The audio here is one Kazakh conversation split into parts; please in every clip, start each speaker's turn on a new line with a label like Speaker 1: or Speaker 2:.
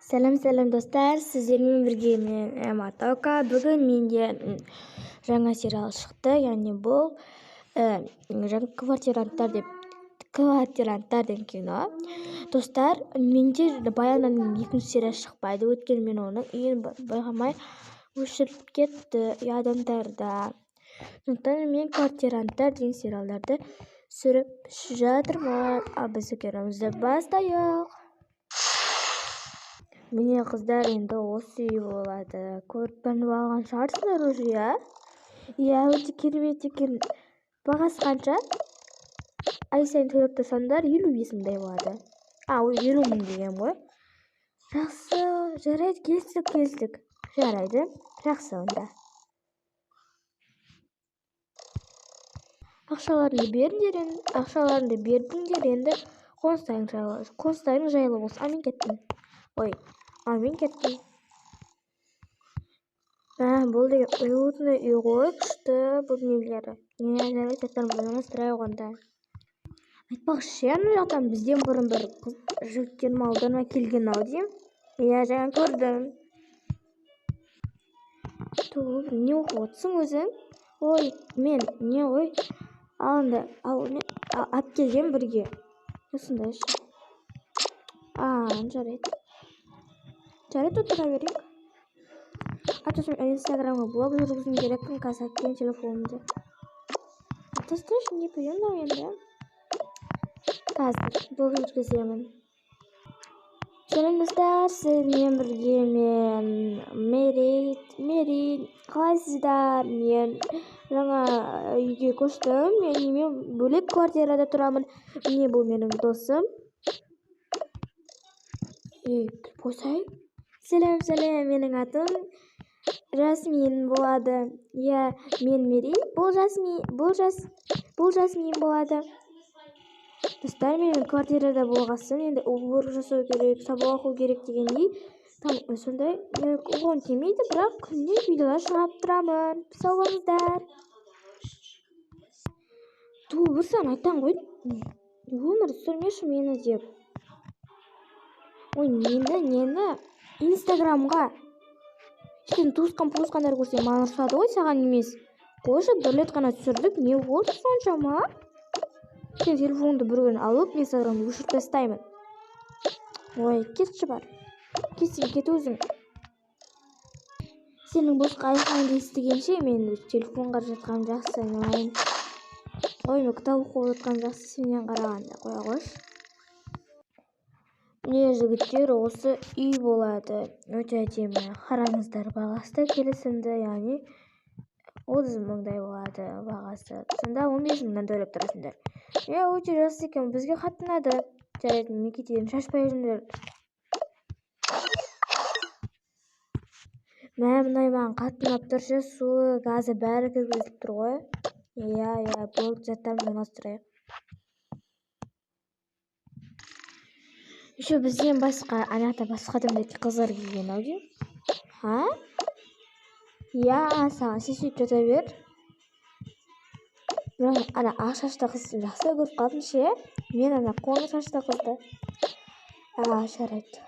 Speaker 1: Сәлем достар, сіздермен бірге мен Атаука. Бүгін менде жаңа сериал шықты, яғни бұл жаңа квартиранттар деген кино. Достар, менде баянның екінші сериясы шықпайды, өйткені мен оның үйін байқамай өшіріп кетті адамдарда. Сондықтан мен квартиранттар деген сериалдарды түсіріп жатырмын. Ал біз киномызды бастайық. Міне қыздар, енді осы үй болады. Көріп алған шығарсыздар уже, иә? Иә, өте керемет екен. Бағасы қанша? Ай сайын төлеп тұрсаңдар 55 мыңдай болады. 50 мың деген ғой. Жақсы, жарайды, келістік. Жарайды, жақсы онда. Ақшаларыңды бердіңдер, енді қоныстарың жайлы болсын. Мен кеттім. Бұл деген уютный үй ғой, күшті бөлмелері. Жарайды, жаттарымызды онда. Айтпақшы, ана жақтан бізден бұрын бір жігіттерім аударма келген-ау деймін. Иә, жаңа көрдім. Не оқып отырсың өзің? Не ғой? Алып келген бірге. Осындайшы. Жарайды. Жарайды, отыра берейік. Атасым инстаграмға блог жүргізім керекпін, қазір әккен телефонымды. Атасыш, не приемлау енді? Қазір блог жүргіземін. Сәлем достар, сізбен бірге мен Мери. Қалайсыздар? Мен жаңа үйге көштім. Мен бөлек квартирада тұрамын. Міне бұл менің досым. Қойсай. Сәлем, менің атым Жасмин болады. Иә, мен Мери, бұл Жасмин болады. Достар, менің квартирада болғасын, енді уборка жасау керек, сабақ оқу керек дегендей. Сондай оған келмейді, бірақ күнде видеолар шығарып тұрамын. Сау болыңыздар. Бір саған айтам ғой. Өмір сүрмеші мені деп. Нені? Инстаграмға. Сен туысқандар көрсе, маған ұрсады ғой, саған емес. Қойшы, бір рет қана түсірдік, не болды соншама? Сен телефонды бір күн алып, Инстаграмды өшіріп тастаймын. Кетші бар. Кет өзің. Сенің босқа айқанды естігенше, мен телефонға жатқаным жақсы айналайын. Мен кітап оқып жатқаным жақсы сенен қарағанда. Қоя қойшы. Міне жігіттер, осы үй болады. Өте әдемі. Қараңыздар, бағасы да келісімді, яғни 30 мыңдай болады бағасы. Сонда 15 мыңнан төлеп тұрасыңдар. Өте жақсы екен, бізге қатты ұнады. Жарайды, мен кетейін, шашпай жүріңдер. Мынай маған қатты ұнап тұршы, суы, газы бәрі кіргізіліп тұр ғой. Иә, бұл заттарымызды алмастырайық. Еще бізден басқа, анақта басқа адамдaki қыздар келген-ау деймін. Иә, саған сен сөйтіп жата бер. Бірақ ана ақ шашты қызды жақсы көріп қалдым ше. Мен ана қоңыр шашты қызды. Жарайды.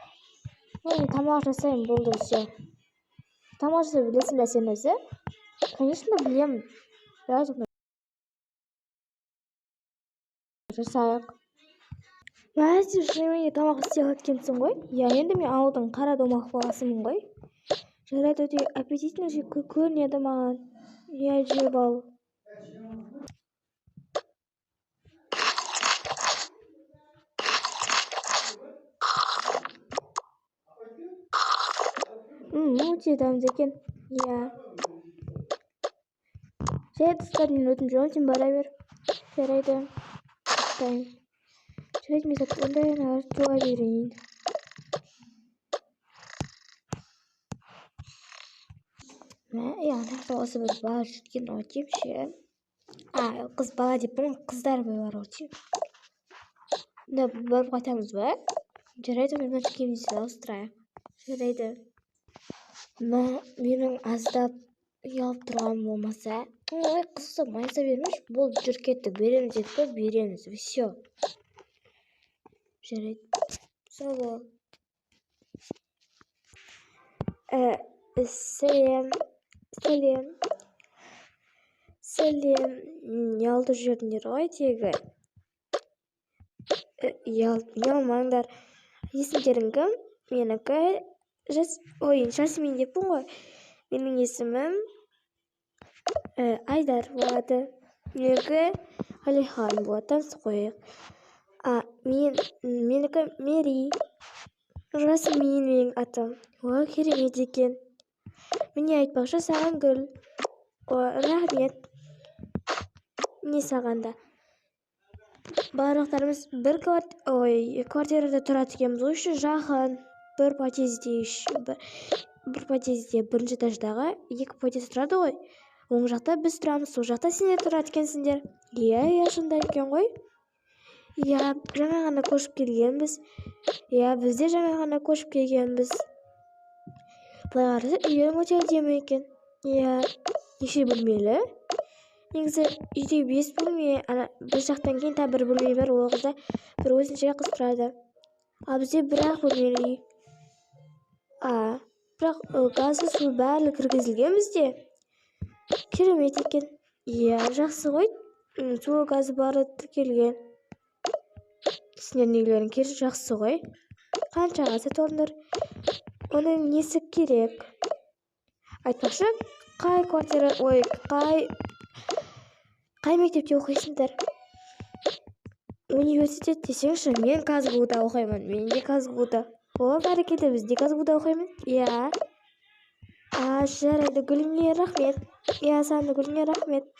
Speaker 1: Тамақ жасаймын, болды все. Тамақ жасай білесің бе сен өзі? Конечно, білемін. Жасайық. Сен шынымен тамақ істей алатынсың ғой? Иә, енді мен ауылдың қара домалақ баласымын ғой. Жарайды, өте аппетитный көрінеді маған. Иә, жеп ал. Өте дәмді екен. Иә. Жарайды, достар, мен өтім жоғын, сен бара бер. Жарайды. Жарайды, мен ондай жуа берейін. Осы бір бала жүрген өтем ше. Қыз бала деппін, қыздар бар өтем. Барып қайтамыз ба? Жарайды, мен кемесі ауыстырайық. Жарайды. Менің аздап ұялып тұрғаным болмаса. Қызса майса бермеш, бол жүр кеттік, береміз дедік қой, береміз, все. Жарайды. Сау бол. Сәлем, сәлем, сәлем. Ұялтып жүрдіңдер ғой тегі. Ұялмаңдар. Есімдерің кім? Менікі Жасмин деппін ғой. Менің есімім Айдар болады. Менікі Алихан болады. Танысып қояйық. Менікі Мери. Жасмин менің атым. Керемет екен. Міне айтпақшы саған гүл. Рахмет. Не сағанда. Барлықтарымыз бір квартирада тұрады екенбіз ғой, жақын. Бір подъезде бірінші этаждағы 2 подъезд тұрады ғой. Оң жақта біз тұрамыз, сол жақта сендер тұрады екенсіңдер. Иә, сонда екен ғой. Иә, жаңа ғана көшіп келгенбіз. Иә, біз де жаңа ғана көшіп келгенбіз. Былай қараса, үйің өте әдемі екен. Иә, неше бөлмелі? Негізі үйде 5 бөлме, бір жақтан кейін тағы бір бөлме бар, ол қызда бір өзінше қыз тұрады. Ал бізде бір-ақ бөлмелі үй. Бірақ газы су бәрі кіргізілген бізде. Керемет екен. Иә, жақсы ғой. Су газы бары тіркелген. Сендердің үйлерің жақсы ғой. Қаншаға сатылдыңдар? Оның несі керек? Айтпақшы, қай мектепте оқисыңдар? Университет десеңші, мен КазГУда оқимын. Мен де КазГУда. Бәрекелді, біз де КазГУда оқимыз. Иә. Жарайды, гүліңе рахмет. Иә, саған да гүліңе рахмет.